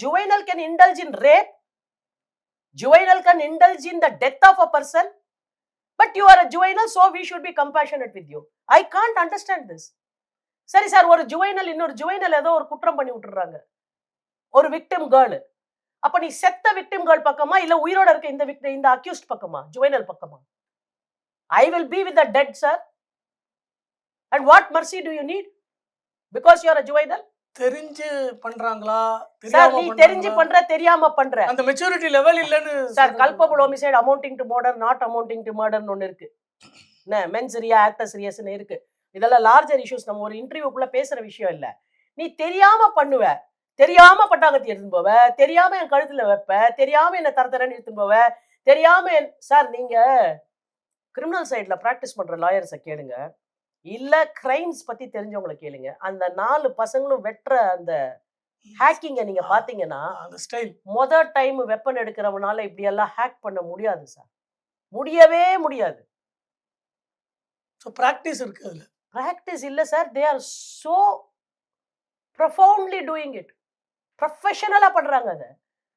juvenile can indulge in rape, juvenile can indulge in the death of a person, but you are a juvenile, so we should be compassionate with you. I can't understand this. சரி sir, ஒரு juvenile இன்னொரு juvenile ஏதோ ஒரு குற்றம் பண்ணி விட்டுறாங்க, ஒரு victim girl. அப்ப நீ செத்த விக்டிம் கேர்ள் பக்கமா இல்ல உயிரோட இருக்க இந்த அக்யூஸ்ட் பக்கமா, ஜுவைனல் பக்கமா? I will be with the dead, sir. And what mercy do you need? Because you are a juvenile? தெரிஞ்சு பண்றாங்களா சார், நீ தெரிஞ்சு பண்ற தெரியாம பண்ற, அந்த மெச்சூரிட்டி லெவல் இல்லன்னு sir. Culpable homicide amounting to murder, not amounting to மர்டர்னு ஒன்று இருக்கு. என்ன மென்ஸ் ரியா ஆக்டர்ஸ் ரியாஸ்னு இருக்கு. இதெல்லாம் லார்ஜர் இஷ்யூஸ், நம்ம ஒரு இன்டர்வியூக்குள்ள பேசுற விஷயம் இல்ல. நீ தெரியாம பண்ணுவ, தெரியாம பட்டாக்கத்தி எடுத்துன்னு போவ, தெரியாம என் கழுத்துல வைப்ப, தெரியாம என்ன தரத்தரன்னு எடுத்துன்னு போவ, தெரியாம சார். நீங்க கிரிமினல் சைட்ல பிராக்டிஸ் பண்ற லாயர்ஸை கேளுங்க, இல்ல கிரைம்ஸ் பத்தி தெரிஞ்சவங்களை கேளுங்க. அந்த 4 பசங்களும் வெட்டுற அந்த ஹேக்கிங்க நீங்க பாத்தீங்கன்னா, அந்த ஸ்டைல் முதல் டைம் வெப்பன் எடுக்கிறவனால இப்படி எல்லாம் ஹேக் பண்ண முடியாது சார், முடியவே முடியாது. ஸோ ப்ராக்டிஸ் இருக்கு அதுல. ப்ராக்டிஸ் இல்ல sir, they are so profoundly doing it, ப்ரொஃபஷனலா பண்றாங்க அதை.